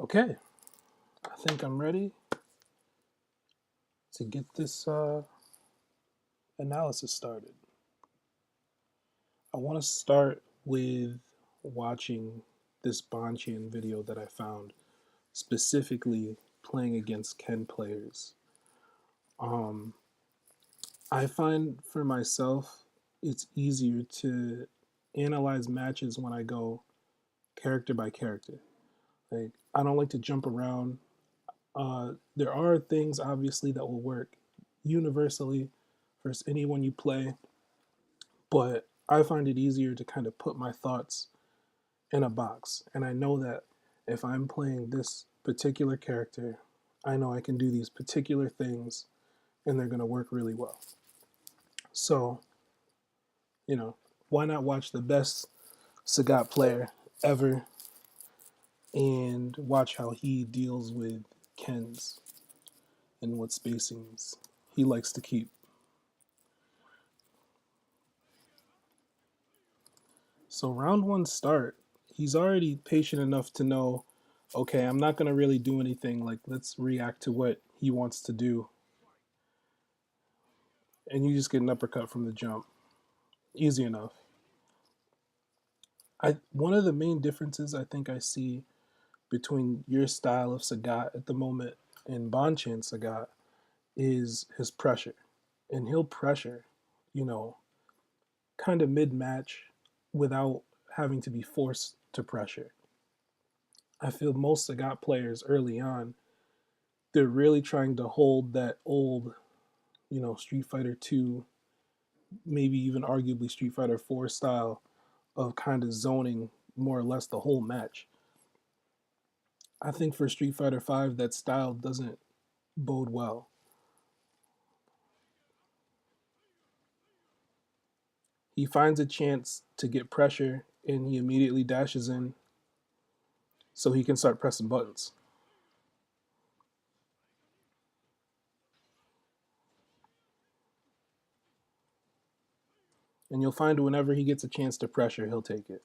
Okay, I think I'm ready to get this analysis started. I want to start with watching this Bonchan video that I found, specifically playing against Ken players. Um, I find for myself it's easier to analyze matches when I go character by character. Like, I don't like to jump around. There are things obviously that will work universally for anyone you play, but I find it easier to kind of put my thoughts in a box. And I know that if I'm playing this particular character, I know I can do these particular things and they're going to work really well. So, you know, why not watch the best Sagat player ever and watch how he deals with Ken's and what spacings he likes to keep. So round one start, he's already patient enough to know, okay, I'm not gonna really do anything. Like, let's react to what he wants to do, and you just get an uppercut from the jump, easy enough. I One of the main differences I think I see between your style of Sagat at the moment and Bonchan Sagat is his pressure, and he'll pressure, you know, kind of mid match without having to be forced to pressure. I feel most Sagat players early on, they're really trying to hold that old, Street Fighter 2, maybe even arguably Street Fighter 4 style of kind of zoning more or less the whole match. I think for Street Fighter 5, that style doesn't bode well. He finds a chance to get pressure and he immediately dashes in so he can start pressing buttons. And you'll find whenever he gets a chance to pressure, he'll take it.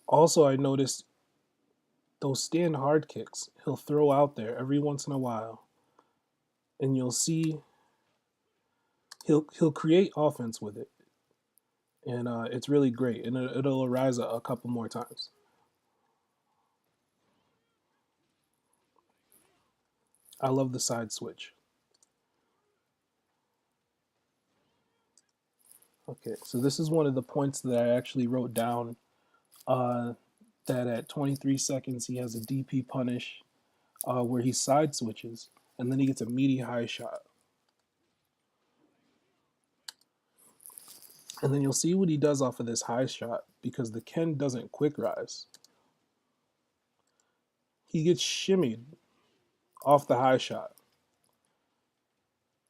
Also, I noticed those stand hard kicks he'll throw out there every once in a while, and you'll see he'll create offense with it, and it's really great, and it'll arise a couple more times. I love the side switch. Okay, so this is one of the points that I actually wrote down. Uh, that at 23 seconds he has a DP punish where he side switches, and then he gets a meaty high shot. And then you'll see what he does off of this high shot because the Ken doesn't quick rise. He gets shimmied off the high shot.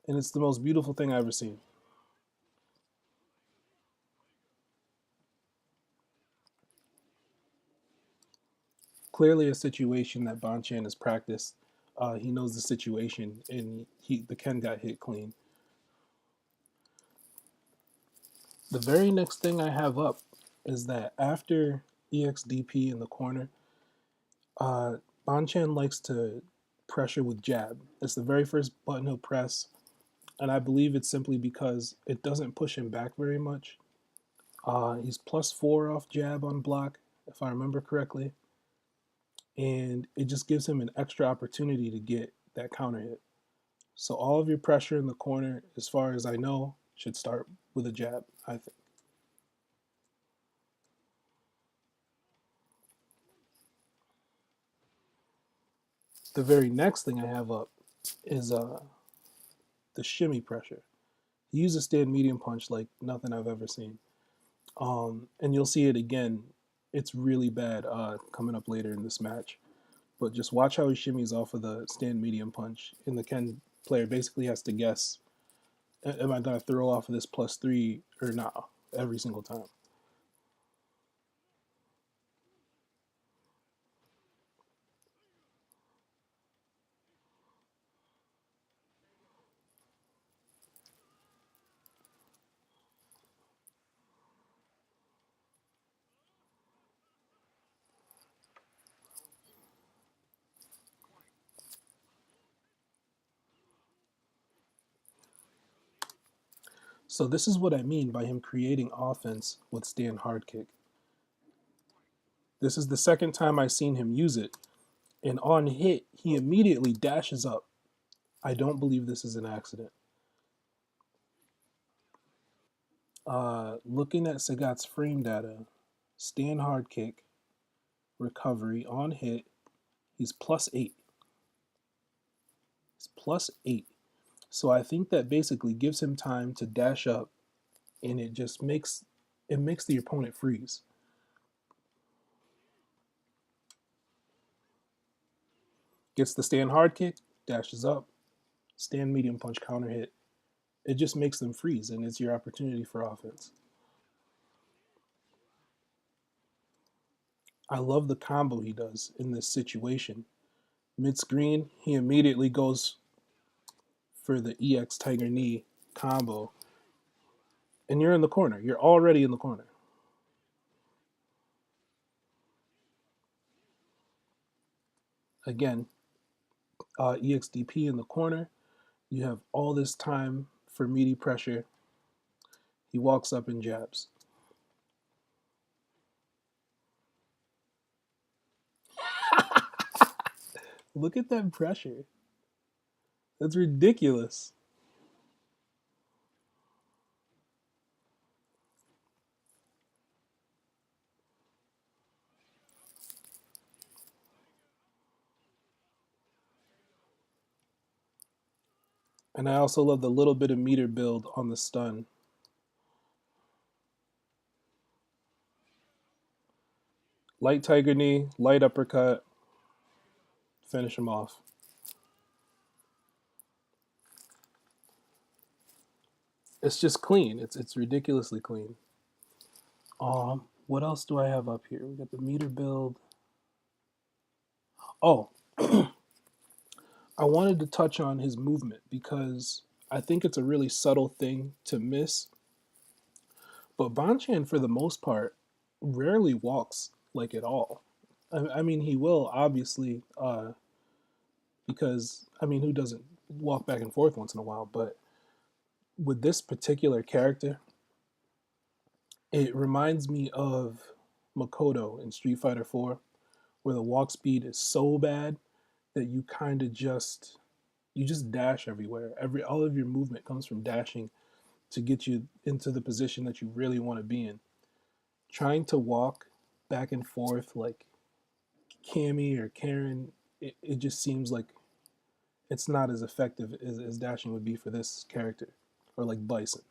And it's the most beautiful thing I've ever seen. Clearly a situation that Bonchan has practiced. He knows the situation, and the Ken got hit clean. The very next thing I have up is that after EXDP in the corner, uh, Bonchan likes to pressure with jab. It's the very first button he'll press, and I believe it's simply because it doesn't push him back very much. He's +4 off jab on block, if I remember correctly, and it just gives him an extra opportunity to get that counter hit. So all of your pressure in the corner, as far as I know, should start with a jab, I think. The very next thing I have up is the shimmy pressure. He uses stand medium punch like nothing I've ever seen. And you'll see it again. It's really bad coming up later in this match. But just watch how he shimmies off of the stand medium punch. And the Ken player basically has to guess, am I going to throw off of this +3 or not every single time? So this is what I mean by him creating offense with stand hard kick. This is the second time I've seen him use it, and on hit, he immediately dashes up. I don't believe this is an accident. Looking at Sagat's frame data, stand hard kick, recovery on hit, he's +8. He's +8. So I think that basically gives him time to dash up, and it makes the opponent freeze. Gets the stand hard kick, dashes up, stand medium punch counter hit. It just makes them freeze, and it's your opportunity for offense. I love the combo he does in this situation. Mid screen, he immediately goes for the EX Tiger Knee combo, and you're in the corner. You're already in the corner. Again, EXDP in the corner. You have all this time for meaty pressure. He walks up and jabs. Look at that pressure. That's ridiculous. And I also love the little bit of meter build on the stun. Light tiger knee, light uppercut, finish him off. It's just clean. It's ridiculously clean. What else do I have up here? We got the meter build. Oh, I wanted to touch on his movement because I think it's a really subtle thing to miss. But Banchan, for the most part, rarely walks like at all. I mean, he will obviously, because I mean, who doesn't walk back and forth once in a while? But with this particular character, it reminds me of Makoto in Street Fighter 4, where the walk speed is so bad that you kind of just dash everywhere. All of your movement comes from dashing to get you into the position that you really want to be in. Trying to walk back and forth like Cammy or Karen, it just seems like it's not as effective as dashing would be for this character, or like Bison.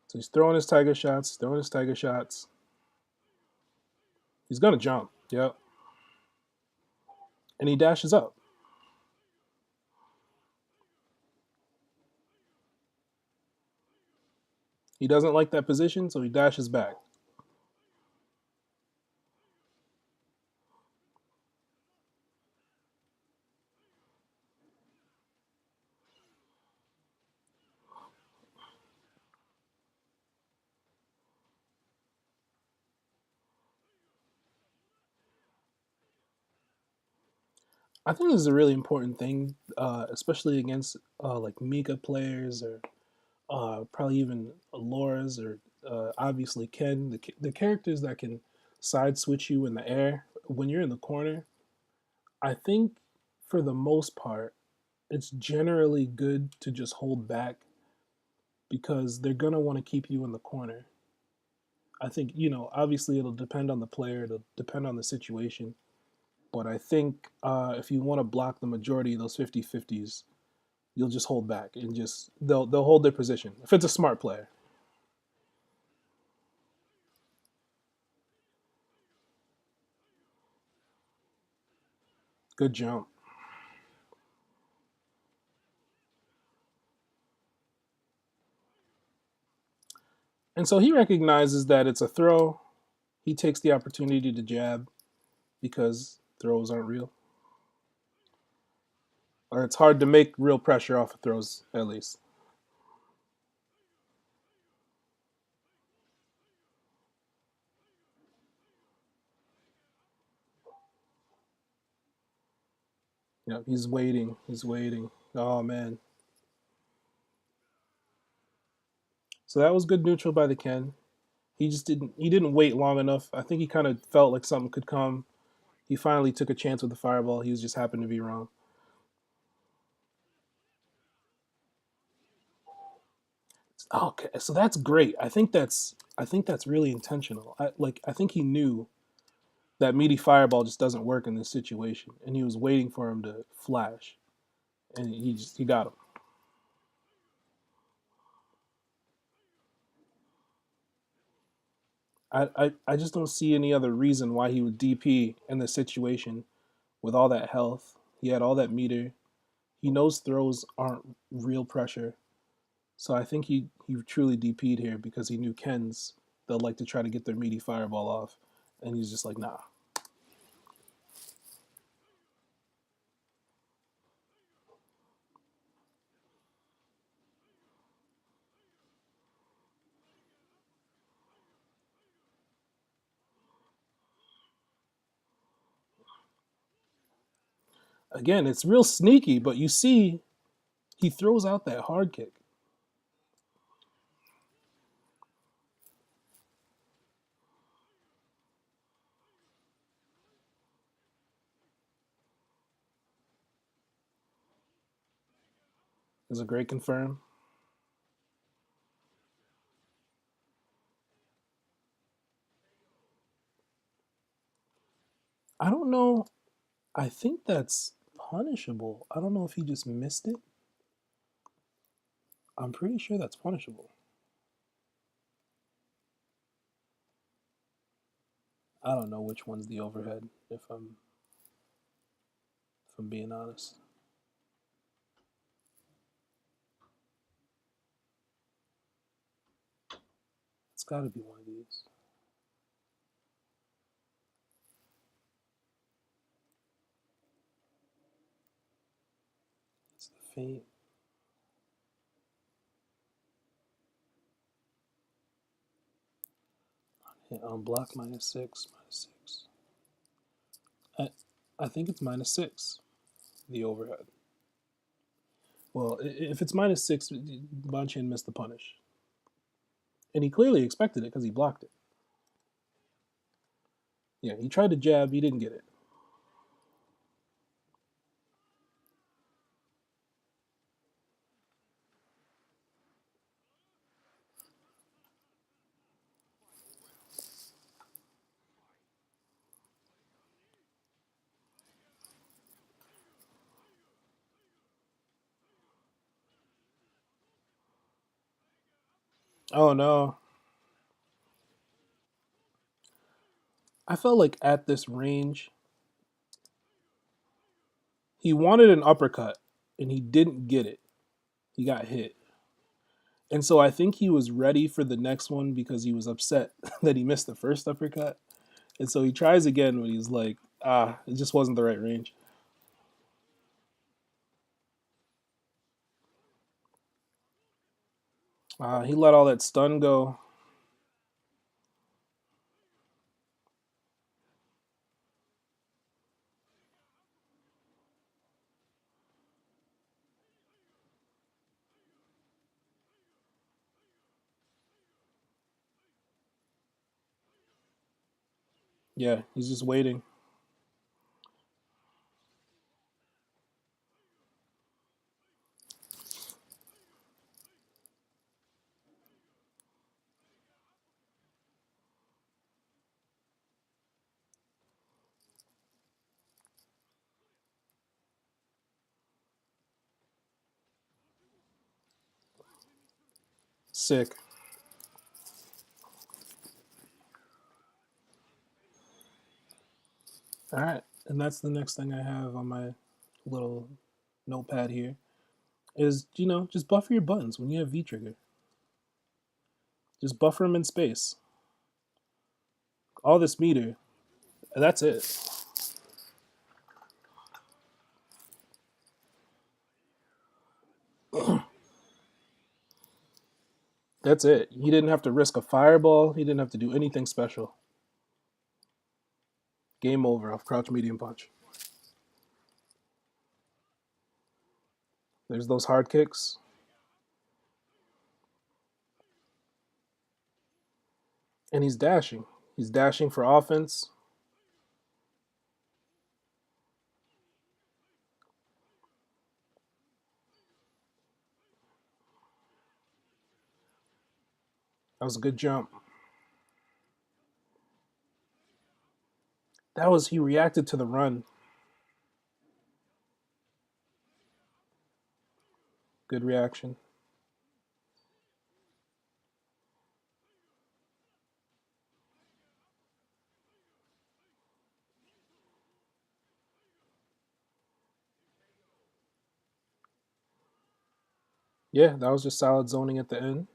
So he's throwing his tiger shots, throwing his tiger shots. He's gonna jump, yep, and he dashes up. He doesn't like that position, so he dashes back. I think this is a really important thing, especially against like Mika players or probably even Laura's or obviously Ken, the characters that can side switch you in the air when you're in the corner. I think for the most part, it's generally good to just hold back because they're gonna want to keep you in the corner. I think obviously it'll depend on the player, it'll depend on the situation, but I think if you want to block the majority of those 50-50s, you'll just hold back and just they'll hold their position if it's a smart player. Good jump. And so he recognizes that it's a throw. He takes the opportunity to jab because throws aren't real. Or it's hard to make real pressure off of throws, at least. Yep, he's waiting. He's waiting. Oh man. So that was good neutral by the Ken. He didn't wait long enough. I think he kind of felt like something could come. He finally took a chance with the fireball. He was just happened to be wrong. Okay, so that's great. I think that's really intentional. I think he knew that meaty fireball just doesn't work in this situation, and he was waiting for him to flash, and he got him. I just don't see any other reason why he would DP in this situation with all that health. He had all that meter. He knows throws aren't real pressure, so I think he truly DP'd here because he knew Ken's they'll like to try to get their meaty fireball off, and he's just like, nah. Again, it's real sneaky, but you see he throws out that hard kick. It's a great confirm. I don't know. I think that's punishable. I don't know if he just missed it. I'm pretty sure that's punishable. I don't know which one's the overhead. If I'm being honest, it's got to be one of these. It's the feint. Hit on block -6, -6. I, I think it's -6. The overhead. Well, if it's -6, Bonchan missed the punish, and he clearly expected it because he blocked it. Yeah, he tried to jab, he didn't get it. Oh no. I felt like at this range, he wanted an uppercut and he didn't get it. He got hit. And so I think he was ready for the next one because he was upset that he missed the first uppercut. And so he tries again when he's like, it just wasn't the right range. He let all that stun go. Yeah, he's just waiting. Sick. All right. And that's the next thing I have on my little notepad here is, just buffer your buttons when you have V trigger. Just buffer them in space. All this meter, that's it. That's it. He didn't have to risk a fireball. He didn't have to do anything special. Game over off crouch medium punch. There's those hard kicks. And he's dashing. He's dashing for offense. That was a good jump. That was he reacted to the run. Good reaction. Yeah, that was just solid zoning at the end.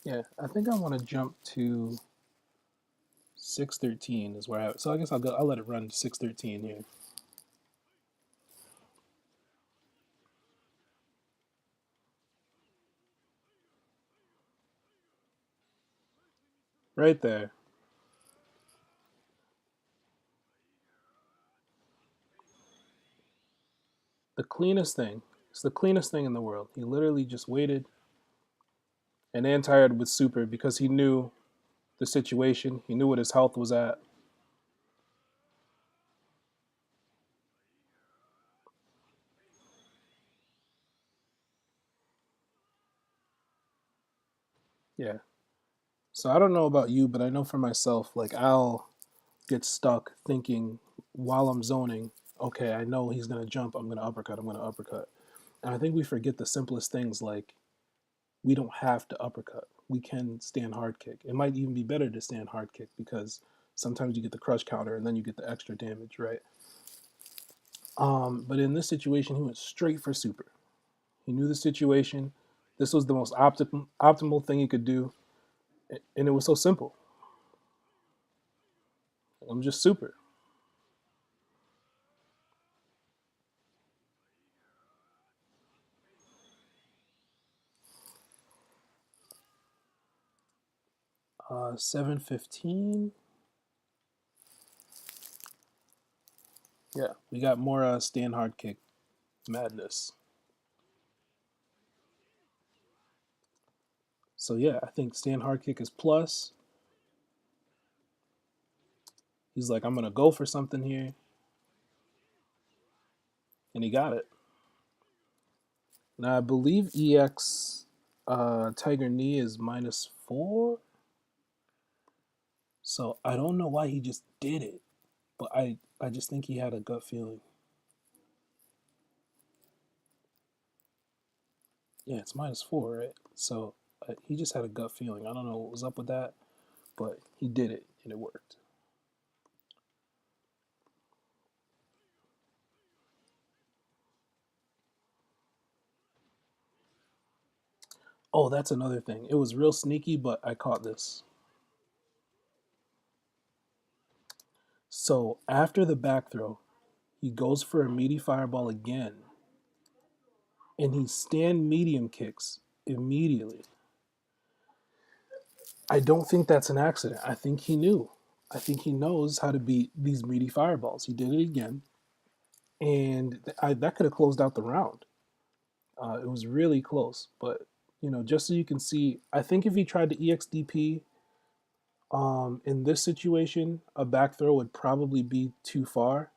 Yeah, I think I want to jump to 613 is where I have. So I guess I'll go. I'll let it run to 613 here. Right there. The cleanest thing. It's the cleanest thing in the world. He literally just waited and anti-aired with super because he knew the situation. He knew what his health was at. Yeah. So I don't know about you, but I know for myself, like I'll get stuck thinking while I'm zoning, okay, I know he's gonna jump, I'm gonna uppercut, I'm gonna uppercut. And I think we forget the simplest things like we don't have to uppercut. We can stand hard kick. It might even be better to stand hard kick because sometimes you get the crush counter and then you get the extra damage, right? But in this situation, he went straight for super. He knew the situation. This was the most optimal thing he could do, and it was so simple. I'm just super. 715. Yeah, we got more stand hard kick madness. So yeah, I think stand hard kick is plus. He's like, I'm gonna go for something here, and he got it. Now I believe EX Tiger Knee is -4, so I don't know why he just did it, but I just think he had a gut feeling. Yeah, it's -4, right? So he just had a gut feeling. I don't know what was up with that, but he did it and it worked. Oh, that's another thing. It was real sneaky, but I caught this. So after the back throw, he goes for a meaty fireball again, and he stand medium kicks immediately. I don't think that's an accident. I think he knew. I think he knows how to beat these meaty fireballs. He did it again, and that could have closed out the round. It was really close, but just so you can see, I think if he tried to EXDP in this situation, a back throw would probably be too far.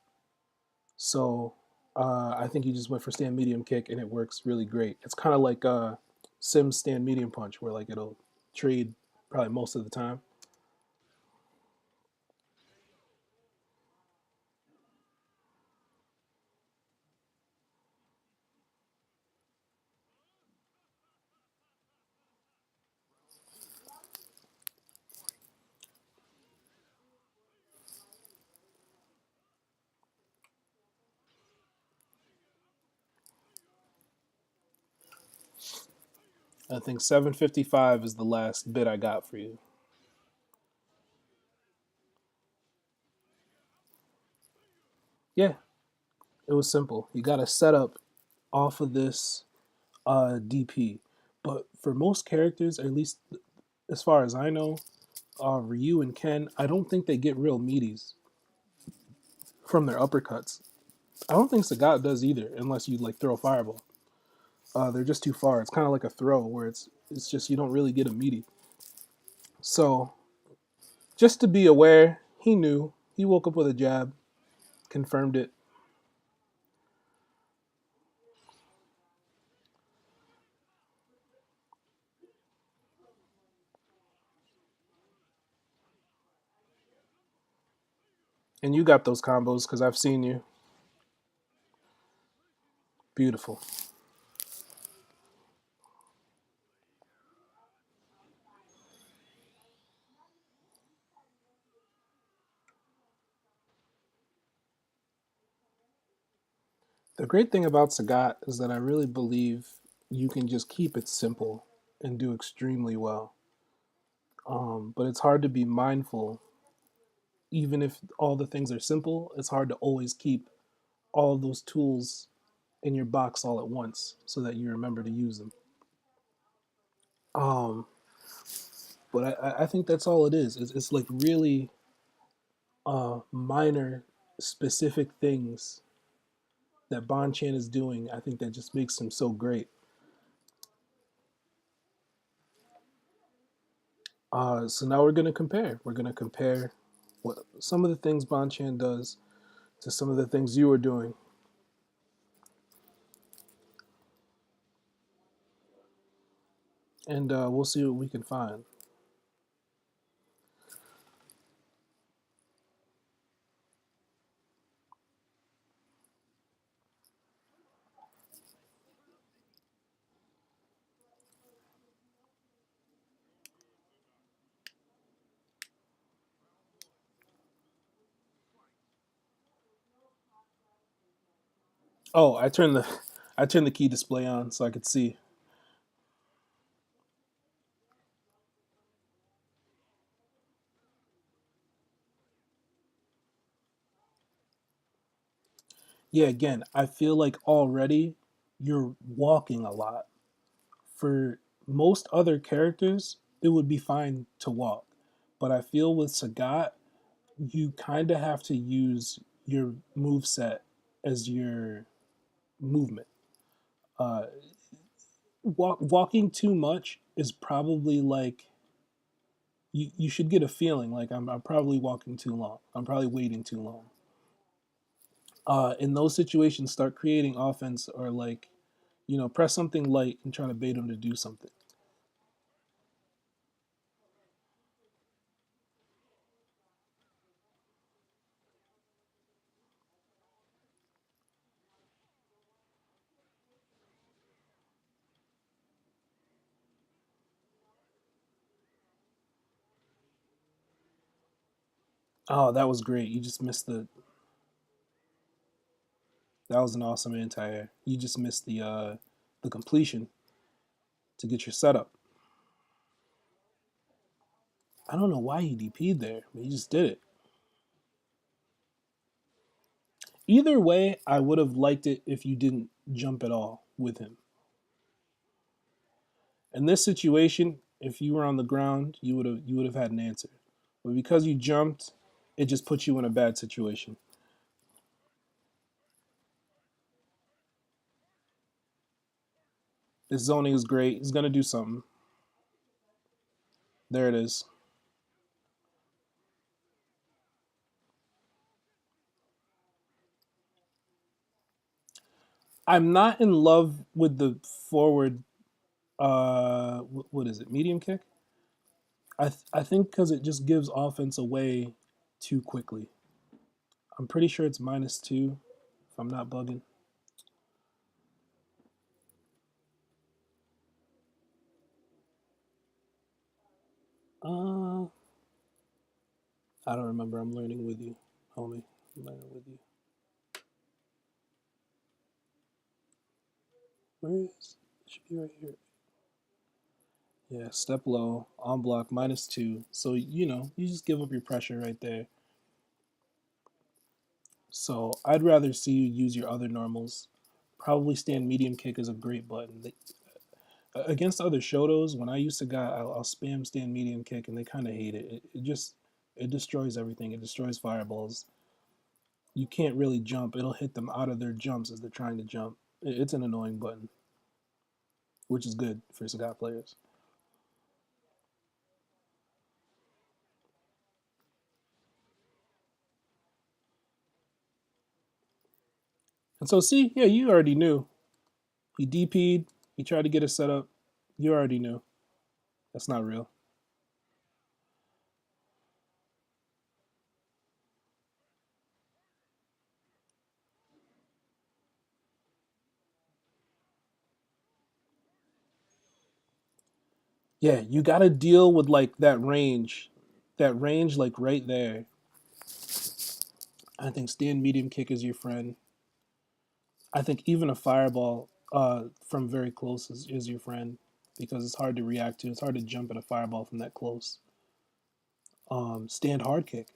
So I think he just went for stand medium kick, and it works really great. It's kind of like Sim's stand medium punch, where like it'll trade probably most of the time. I think 755 is the last bit I got for you. Yeah, it was simple. You got to set up off of this DP. But for most characters, at least as far as I know, Ryu and Ken, I don't think they get real meaties from their uppercuts. I don't think Sagat does either, unless you like throw a fireball. They're just too far. It's kind of like a throw where it's just you don't really get a meaty. So just to be aware, he knew. He woke up with a jab, confirmed it. And you got those combos because I've seen you. Beautiful. The great thing about Sagat is that I really believe you can just keep it simple and do extremely well. But it's hard to be mindful, even if all the things are simple. It's hard to always keep all of those tools in your box all at once so that you remember to use them. Um, but I think that's all it is. It's like really minor, specific things that Bon Chan is doing. I think that just makes him so great. So now we're gonna compare. We're gonna compare what some of the things Bon Chan does to some of the things you are doing, and we'll see what we can find. Oh, I turned the key display on so I could see. Yeah, again, I feel like already you're walking a lot. For most other characters, it would be fine to walk, but I feel with Sagat, you kind of have to use your move set as your movement. Uh, walking too much is probably like you should get a feeling like I'm probably walking too long. I'm probably waiting too long. In those situations, start creating offense or like, press something light and try to bait him to do something. Oh, that was great. You just missed the. That was an awesome anti-air. You just missed the completion to get your setup. I don't know why he DP'd there, but he just did it. Either way, I would have liked it if you didn't jump at all with him. In this situation, if you were on the ground, you would have had an answer. But because you jumped, it just puts you in a bad situation. His zoning is great. He's gonna do something. There it is. I'm not in love with the forward. What is it? Medium kick. I think because it just gives offense away too quickly. I'm pretty sure it's -2, if I'm not bugging. Uh, I don't remember. I'm learning with you, homie. I'm learning with you. Where is? It should be right here. Yeah, step low, on block, -2. So, you just give up your pressure right there. So I'd rather see you use your other normals. Probably stand medium kick is a great button. Against other Shotos, when I used to guy, I'll spam stand medium kick, and they kind of hate it. It destroys everything. It destroys fireballs. You can't really jump. It'll hit them out of their jumps as they're trying to jump. It's an annoying button, which is good for Sagat players. And so, see, yeah, you already knew. He DP'd. He tried to get us set up. You already knew. That's not real. Yeah, you got to deal with like that range. That range, like right there. I think stand medium kick is your friend. I think even a fireball from very close is your friend because it's hard to react to. It's hard to jump at a fireball from that close. Stand hard kick.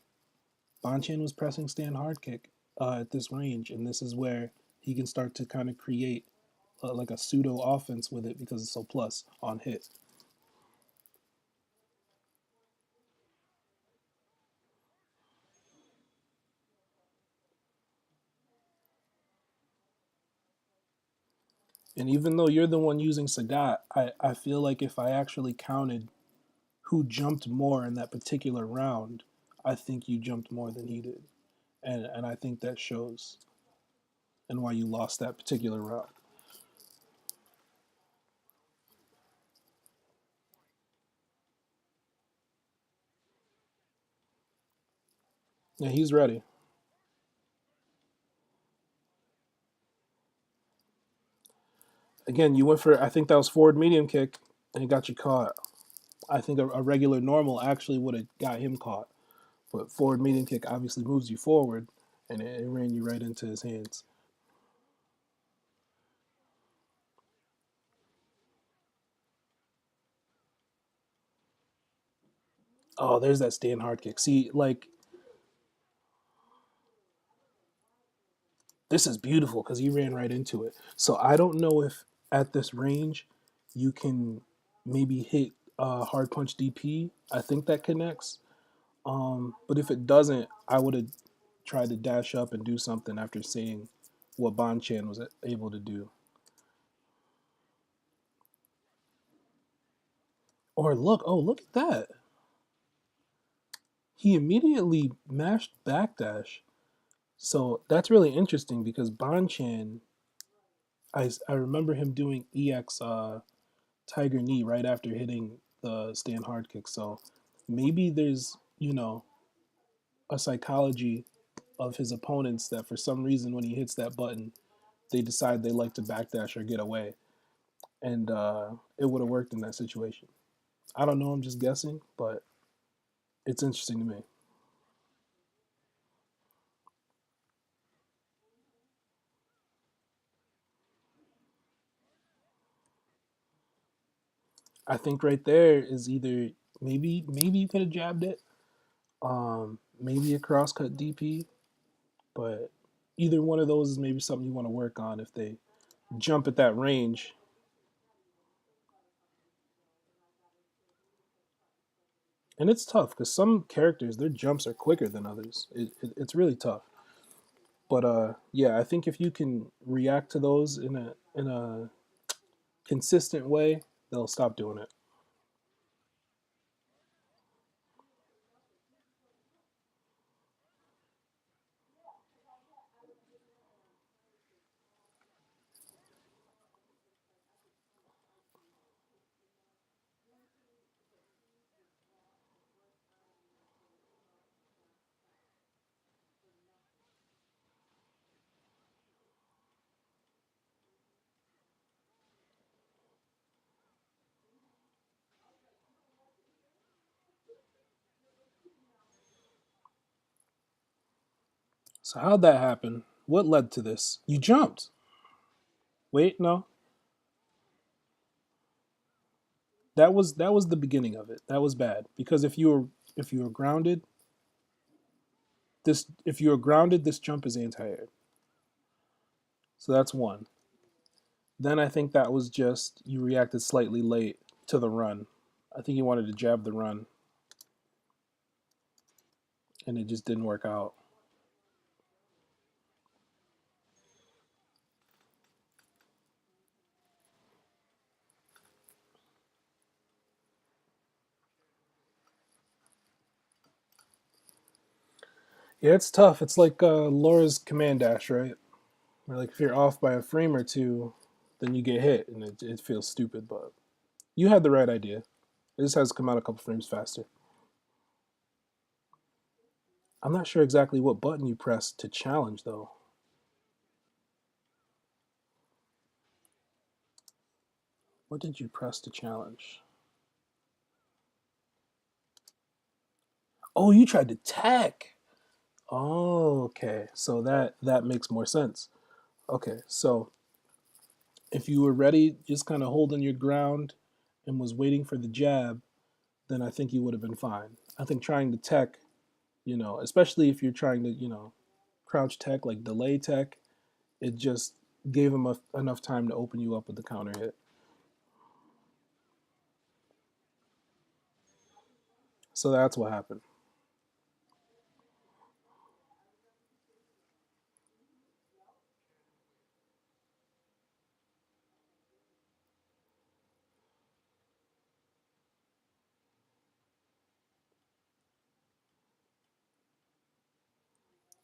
Bonchan was pressing stand hard kick at this range, and this is where he can start to kind of create like a pseudo offense with it because it's so plus on hit. And even though you're the one using Sagat, I feel like if I actually counted who jumped more in that particular round, I think you jumped more than he did. And I think that shows and why you lost that particular round. Yeah, he's ready. Again, you went for I think that was forward medium kick and it got you caught. I think a regular normal actually would have got him caught, but forward medium kick obviously moves you forward, and it ran you right into his hands. Oh, there's that stand hard kick. See, like this is beautiful because he ran right into it. So I don't know if at this range you can maybe hit hard punch DP. I think that connects. But if it doesn't, I would have tried to dash up and do something after seeing what Bonchan was able to do. Or look, oh look at that! He immediately mashed backdash. So that's really interesting because Bonchan, I remember him doing EX Tiger Knee right after hitting the stand hard kick. So maybe there's, a psychology of his opponents that for some reason when he hits that button, they decide they like to backdash or get away. And it would have worked in that situation. I don't know, I'm just guessing, but it's interesting to me. I think right there is either maybe you could have jabbed it, maybe a crosscut DP, but either one of those is maybe something you want to work on if they jump at that range. And it's tough because some characters their jumps are quicker than others. It's really tough. But yeah, I think if you can react to those in a consistent way, they'll stop doing it. So how'd that happen? What led to this? You jumped. Wait, no. That was the beginning of it. That was bad because if you were grounded, this jump is anti-air. So that's one. Then I think that was just you reacted slightly late to the run. I think you wanted to jab the run, and it just didn't work out. Yeah, it's tough. It's like Laura's command dash, right? Where like if you're off by a frame or two, then you get hit, and it feels stupid. But you had the right idea. It just has to come out a couple frames faster. I'm not sure exactly what button you press to challenge though. What did you press to challenge? Oh, you tried to tech. Oh, okay. So that makes more sense. Okay, so if you were ready, just kind of holding your ground and was waiting for the jab, then I think you would have been fine. I think trying to tech, especially if you're trying to, crouch tech, like delay tech, it just gave him enough time to open you up with the counter hit. So that's what happened.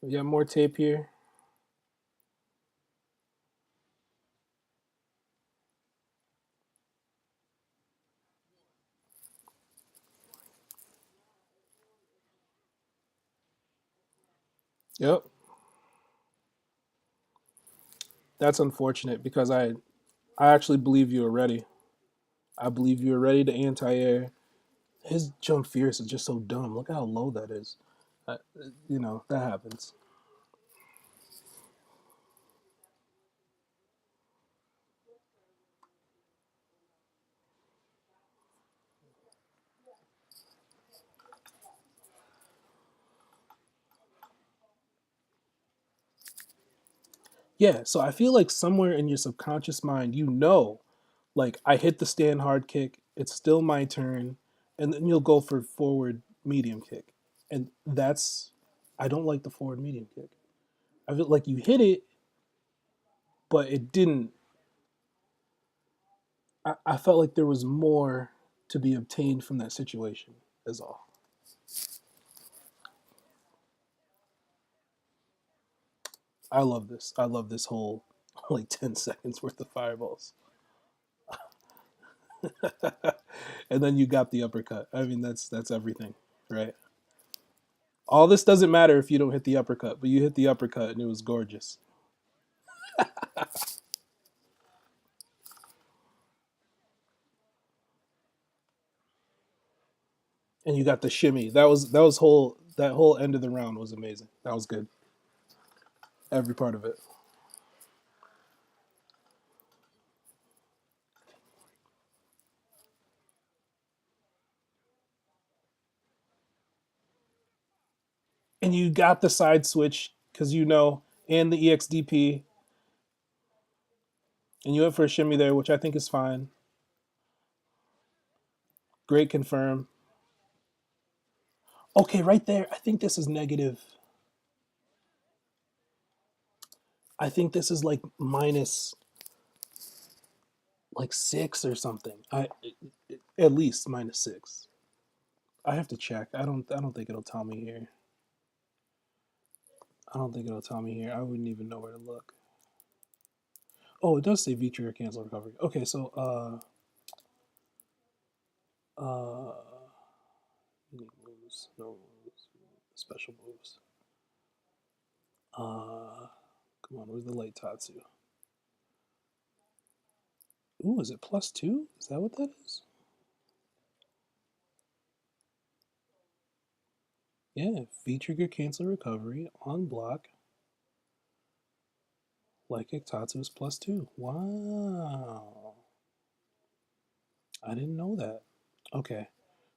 We got more tape here. Yep. That's unfortunate because I actually believe you were ready. I believe you were ready to anti-air. His jump fierce is just so dumb. Look how low that is. Uh, that happens. Yeah, so I feel like somewhere in your subconscious mind, like I hit the stand hard kick, it's still my turn, and then you'll go for forward medium kick. And I don't like the forward medium kick. I feel like you hit it, but it didn't. I felt like there was more to be obtained from that situation, is all. I love this. I love this whole like 10 seconds worth of fireballs. And then you got the uppercut. I mean, that's everything, right? All this doesn't matter if you don't hit the uppercut, but you hit the uppercut and it was gorgeous. And you got the shimmy. That whole end of the round was amazing. That was good. Every part of it. And you got the side switch because and the EXDP, and you went for a shimmy there, which I think is fine. Great confirm. Okay, right there. I think this is negative. I think this is like minus like 6 or something. At least minus 6. I have to check. I don't think it'll tell me here. I don't think it'll tell me here. I wouldn't even know where to look. Oh, it does say V trigger cancel recovery. Okay, so uh unique moves, no moves, special moves. Come on, where's the light Tatsu? Ooh, is it +2? Is that what that is? Yeah, V trigger cancel recovery on block. Like Tatsu is +2. Wow. I didn't know that. Okay.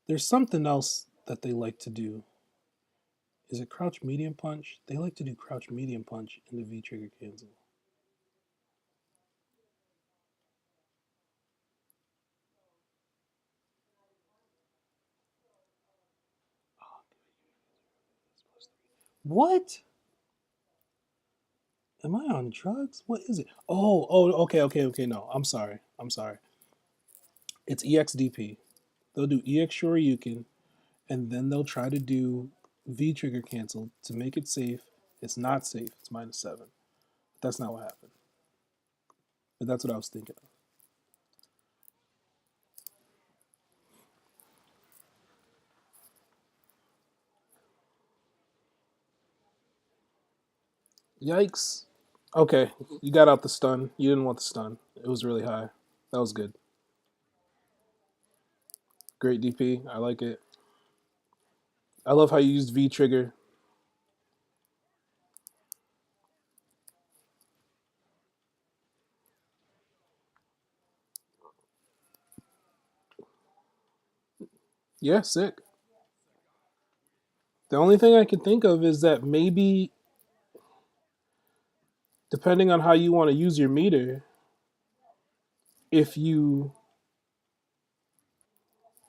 There's something else that they like to do. Is it crouch medium punch? They like to do crouch medium punch in the V trigger cancel. What? Am I on drugs? What is it? Okay. No, I'm sorry. I'm sorry. It's EXDP. They'll do EX Shoryuken, and then they'll try to do V trigger cancel to make it safe. It's not safe. It's -7. That's not what happened. But that's what I was thinking of. Yikes. Okay, you got out the stun. You didn't want the stun. It was really high. That was good. Great DP. I like it. I love how you used V trigger. Yeah, sick. The only thing I can think of is that maybe, depending on how you want to use your meter, if you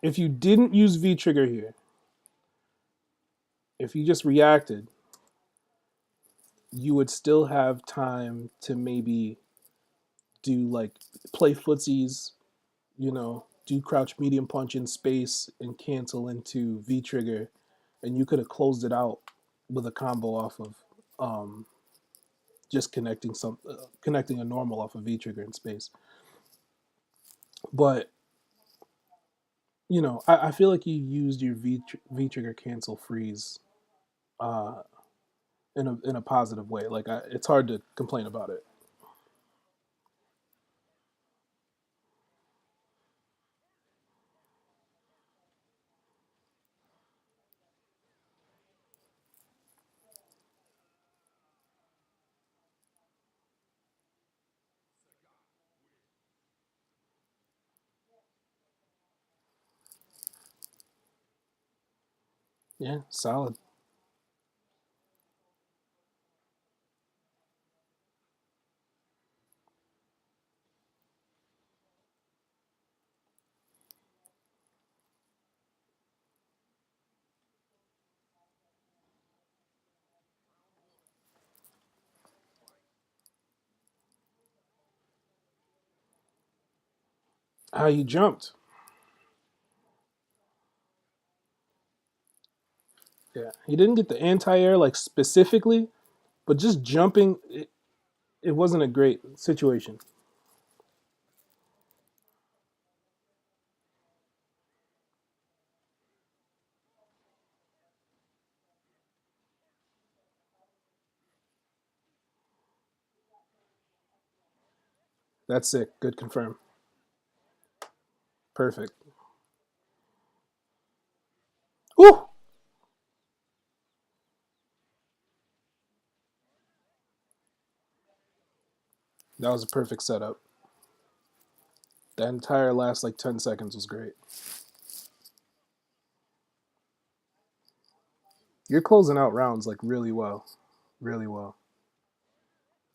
if you didn't use V trigger here, if you just reacted, you would still have time to maybe do like play footsies, do crouch medium punch in space and cancel into V trigger, and you could have closed it out with a combo off of just connecting a normal off of V trigger in space. But I feel like you used your V trigger cancel freeze uh, in a positive way. Like it's hard to complain about it. Yeah, solid. How you jumped? Yeah, he didn't get the anti-air like specifically, but just jumping, it wasn't a great situation. That's sick. Good confirm. Perfect. Woo! That was a perfect setup. That entire last like 10 seconds was great. You're closing out rounds like really well. Really well.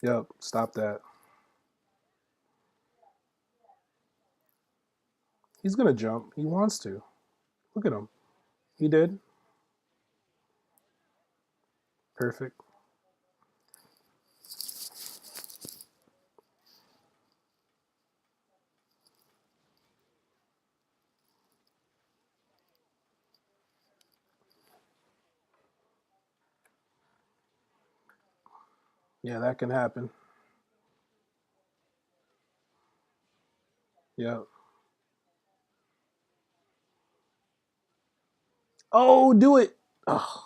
Yep, stop that. He's gonna jump. He wants to. Look at him. He did. Perfect. Yeah, that can happen. Yep. Oh, do it. Oh,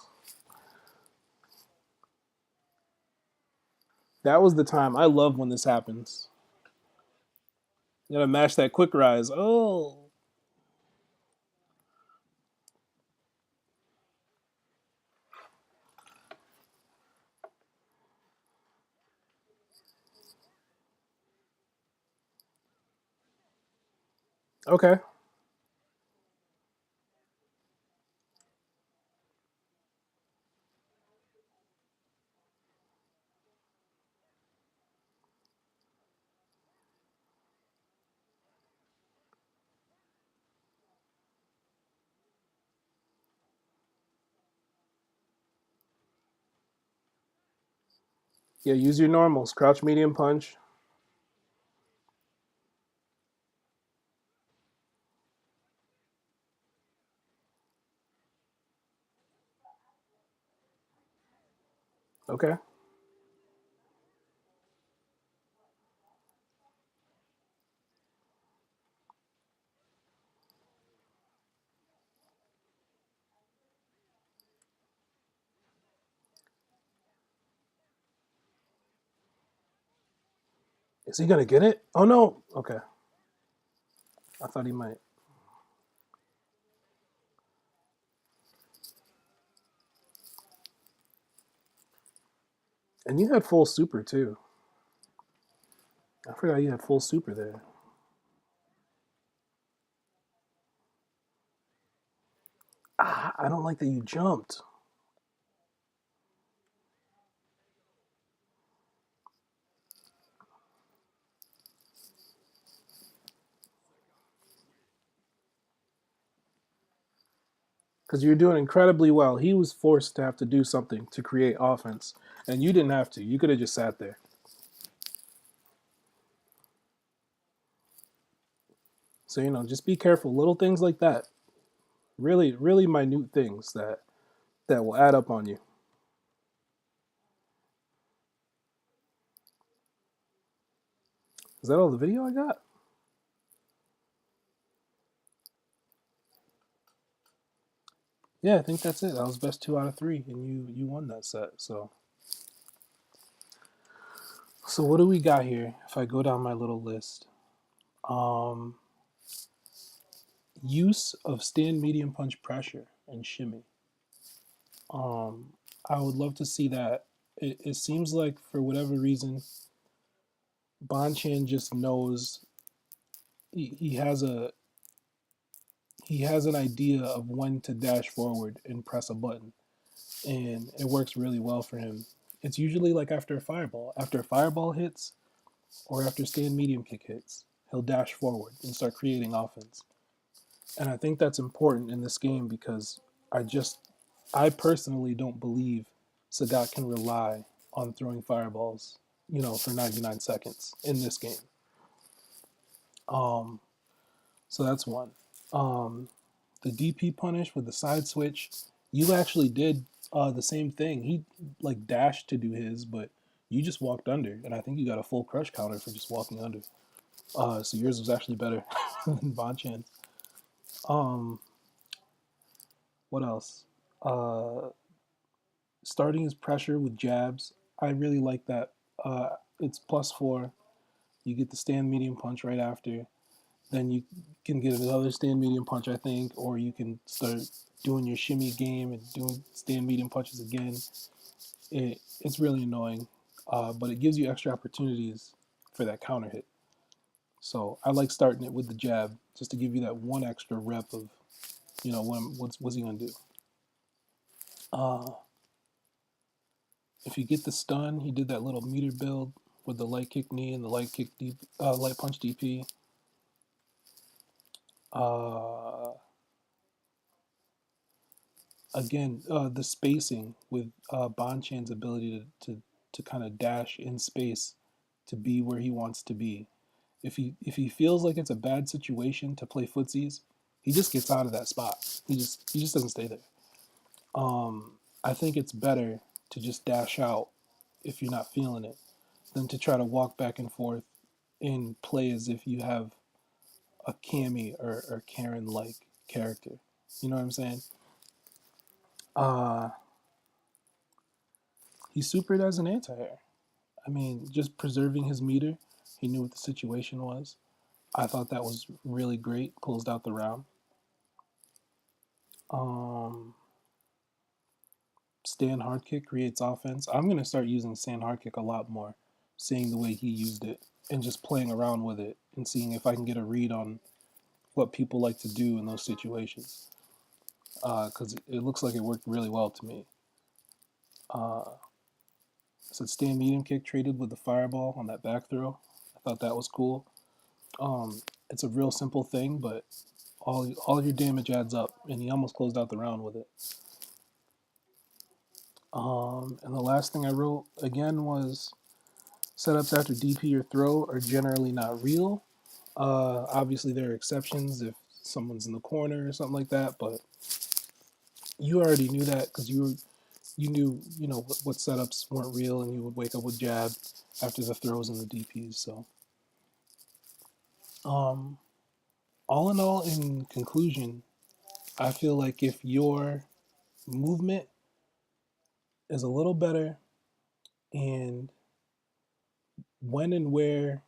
that was the time. I love when this happens. You gotta match that quick rise. Oh, okay. Yeah, use your normals. Crouch medium punch. Okay. Is he gonna get it? Oh no. Okay. I thought he might. And you had full super too. I forgot you had full super there. Ah, I don't like that you jumped. Because you're doing incredibly well. He was forced to have to do something to create offense, and you didn't have to. You could have just sat there. So just be careful. Little things like that, really, really minute things that will add up on you. Is that all the video I got? Yeah, I think that's it. That was best 2 out of 3, and you won that set. So what do we got here? If I go down my little list, um, use of stand medium punch pressure and shimmy. Um, I would love to see that. It seems like for whatever reason, Bonchan just knows he has an idea of when to dash forward and press a button, and it works really well for him. It's usually like after a fireball. After a fireball hits, or after stand medium kick hits, he'll dash forward and start creating offense. And I think that's important in this game because I just, I personally don't believe Sagat can rely on throwing fireballs, for 99 seconds in this game. Um, so that's one. Um, the DP punish with the side switch, you actually did the same thing. He like dashed to do his, but you just walked under, and I think you got a full crush counter for just walking under. So yours was actually better than Bonchan's. Um, what else? Uh, Starting his pressure with jabs. I really like that. It's +4. You get the stand medium punch right after. Then you can get another stand medium punch, I think, or you can start doing your shimmy game and doing stand medium punches again. It's really annoying, but it gives you extra opportunities for that counter hit. So I like starting it with the jab just to give you that one extra rep of, what's he gonna do. Uh, if you get the stun, he did that little meter build with the light kick knee and the light punch DP. Uh, Again, the spacing with Bonchan's ability to kind of dash in space to be where he wants to be. If he feels like it's a bad situation to play footsies, he just gets out of that spot. He just doesn't stay there. I think it's better to just dash out if you're not feeling it than to try to walk back and forth and play as if you have a Cammy or Karen like character. You know what I'm saying? Uh, he supered as an anti-air. I mean, just preserving his meter. He knew what the situation was. I thought that was really great. Closed out the round. Um, Stand hard kick creates offense. I'm gonna start using stand hard kick a lot more, seeing the way he used it and just playing around with it and seeing if I can get a read on what people like to do in those situations. Because it looks like it worked really well to me. So stand medium kick traded with the fireball on that back throw. I thought that was cool. It's a real simple thing, but all your damage adds up, and he almost closed out the round with it. And the last thing I wrote again was setups after DP or throw are generally not real. Obviously, there are exceptions if someone's in the corner or something like that, but you already knew that because you knew what setups weren't real, and you would wake up with jab after the throws and the DPs. So, um, all in all, in conclusion, I feel like if your movement is a little better and when and where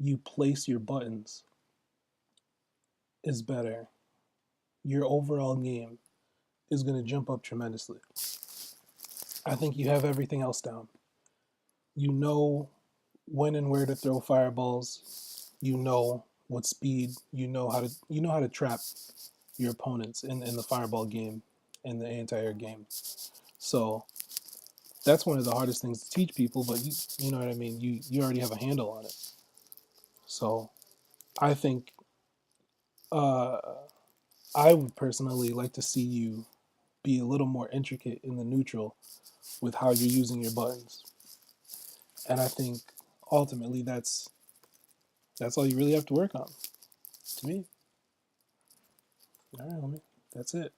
you place your buttons is better, your overall game is going to jump up tremendously. I think you have everything else down. You know when and where to throw fireballs. You know what speed. You know how to trap your opponents in the fireball game, in the anti-air game. So that's one of the hardest things to teach people, but you know what I mean. You already have a handle on it. So I think uh, I would personally like to see you be a little more intricate in the neutral with how you're using your buttons. And I think ultimately that's all you really have to work on. To me. All right, homie. That's it.